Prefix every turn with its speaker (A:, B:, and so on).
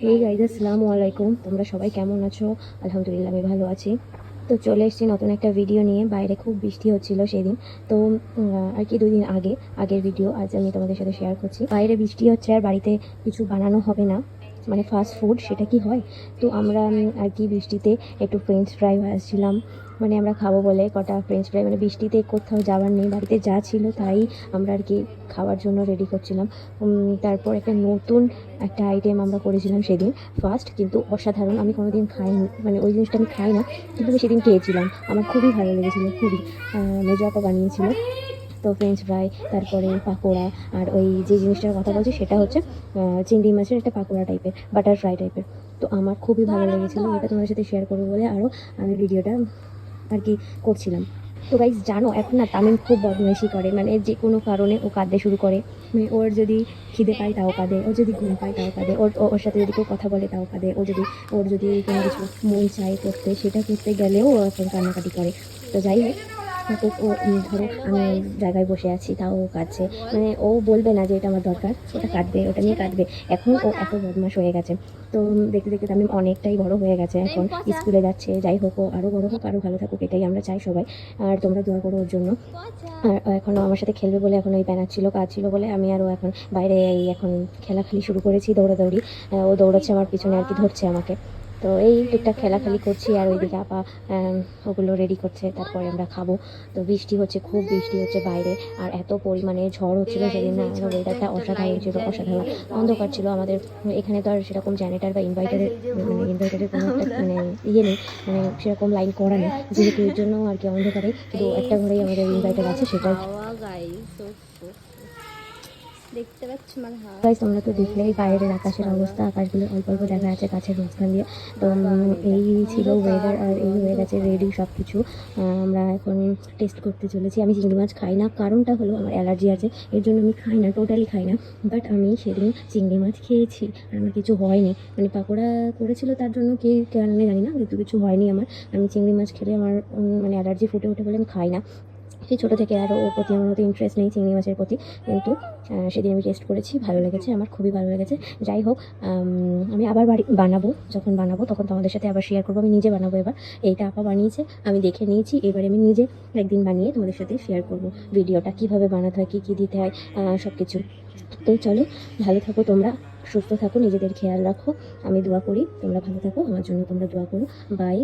A: এই গাইজ আসসালামু আলাইকুম, তোমরা সবাই কেমন আছো? আলহামদুলিল্লাহ আমি ভালো আছি। তো চলে এসেছি নতুন একটা ভিডিও নিয়ে। বাইরে খুব বৃষ্টি হচ্ছিল সেদিন, তো আর কি 2 দিন আগের ভিডিও আজ আমি তোমাদের সাথে শেয়ার করছি। বাইরে বৃষ্টি হচ্ছে আর বাড়িতে কিছু বানানো হবে না, মানে ফাস্ট ফুড, সেটা কি হয়? তো আমরা আর কি বৃষ্টিতে একটু ফ্রেঞ্চ ফ্রাই ভাজছিলাম, মানে আমরা খাবো বলে কটা ফ্রেঞ্চ ফ্রাই, মানে বৃষ্টিতে কোথাও যাওয়ার নেই, বাড়িতে যা ছিল তাই আমরা আর কি খাওয়ার জন্য রেডি করছিলাম। তারপর একটা নতুন একটা আইটেম আমরা করেছিলাম সেদিন ফার্স্ট, কিন্তু অসাধারণ। আমি কোনোদিন খাইনি, মানে ওই জিনিসটা আমি খাই না, কিন্তু আমি সেদিন খেয়েছিলাম, আমার খুবই ভালো লেগেছিলো, খুবই। মেজো আপা বানিয়েছিল। তো ফ্রেঞ্চ ফ্রাই, তারপরে পাকোড়া, আর ওই যে জিনিসটার কথা বলছি সেটা হচ্ছে চিংড়ি মাছের একটা পাকোড়া টাইপের, বাটার ফ্রাই টাইপের। তো আমার খুবই ভালো লেগেছিলো, এটা তোমাদের সাথে শেয়ার করবো বলে আরও আমি ভিডিওটা আর কি করছিলাম। তো গাইজ জানো, এখন না তামিম খুব বদমাইশি করে, মানে যে কোনো কারণে ও কাঁদতে শুরু করে। মানে ওর যদি খিদে পায় তাও কাঁদে, ওর যদি ঘুম পায় তাও কাঁদে, ওর সাথে যদি কেউ কথা বলে তাও কাঁদে, ওর যদি কোনো কিছু মন চায় করতে, সেটা করতে গেলেও ও এখন কান্নাকাটি করে। তো যাই হোক, তো ও ধরো আমি জায়গায় বসে আছি তাও ও কাঁদছে, মানে ও বলবে না যে এটা আমার দরকার, ওটা কাঁদবে, ওটা নিয়ে কাঁদবে। এখন ও এত বদমাশ হয়ে গেছে। তো দেখতে দেখতে তামিম অনেকটাই বড় হয়ে গেছে, এখন স্কুলে যাচ্ছে। যাই হোক, ও আরও বড় হোক, আরও ভালো থাকুক, এটাই আমরা চাই সবাই। আর তোমরা দোয়া করো ওর জন্য। আর এখনও আমার সাথে খেলবে বলে, এখন ওই ব্যানার ছিল, কাজ ছিল বলে আমি আরও এখন বাইরে এই এখন খেলাখালি শুরু করেছি, দৌড়াদৌড়ি। ও দৌড়াচ্ছে আমার পিছনে আর কি, ধরছে আমাকে। তো এই টুকটাক খেলাখালি করছি, আর ওইদিকে আপা ওগুলো রেডি করছে, তারপরে আমরা খাবো। তো বৃষ্টি হচ্ছে, খুব বৃষ্টি হচ্ছে বাইরে, আর এত পরিমাণে ঝড় হচ্ছিল সেদিন না, ওয়েদারটা অসাধারণ ছিল, অসাধারণ। অন্ধকার ছিল আমাদের এখানে, তো আর সেরকম জেনারেটার বা ইনভার্টারের কোনো একটা মানে ইয়ে নেই, মানে সেরকম লাইন করা নেই, যেহেতু এর জন্য আর কি অন্ধকারে শুধু একটা ঘরেই আমাদের ইনভার্টার আছে, সেটাই।
B: দেখতে পাচ্ছ মানে
A: গাইস তোমরা তো দেখলেই বাইরের আকাশের অবস্থা, আকাশগুলো অল্প অল্প দেখা যাচ্ছে গাছের মাঝখান দিয়ে। তো এই ছিল ওয়েদার, আর এই হয়ে গেছে রেডি সব কিছু। আমরা এখন টেস্ট করতে চলেছি। আমি চিংড়ি মাছ খাই না, কারণটা হলো আমার অ্যালার্জি আছে, এর জন্য আমি খাই না, টোটালি খাই না। বাট আমি সেদিন চিংড়ি মাছ খেয়েছি আর আমার কিছু হয়নি, মানে পাকোড়া করেছিল তার জন্য কি কারণে জানি না, কিন্তু কিছু হয়নি আমার। আমি চিংড়ি মাছ খেলে আমার মানে অ্যালার্জি ফুটে ওঠে বলে আমি খাই না। সেই ছোটো থেকে আরও ওর প্রতি আমার মতো ইন্টারেস্ট নেই চিংড়ি মাছের প্রতি, কিন্তু সেদিন আমি টেস্ট করেছি, ভালো লেগেছে, আমার খুবই ভালো লেগেছে। যাই হোক, আমি আবার বানাবো, যখন বানাবো তখন তোমাদের সাথে আবার শেয়ার করবো। আমি নিজে বানাবো এবার, এইটা আপা বানিয়েছে, আমি দেখে নিয়েছি, এবারে আমি নিজে একদিন বানিয়ে তোমাদের সাথে শেয়ার করবো ভিডিওটা, কীভাবে বানাতে হয়, কী কী দিতে হয়, সব কিছু। তো চলো, ভালো থাকো তোমরা, সুস্থ থাকো, নিজেদের খেয়াল রাখো। আমি দোয়া করি তোমরা ভালো থাকো, আমার জন্য তোমরা দোয়া করো। বাই।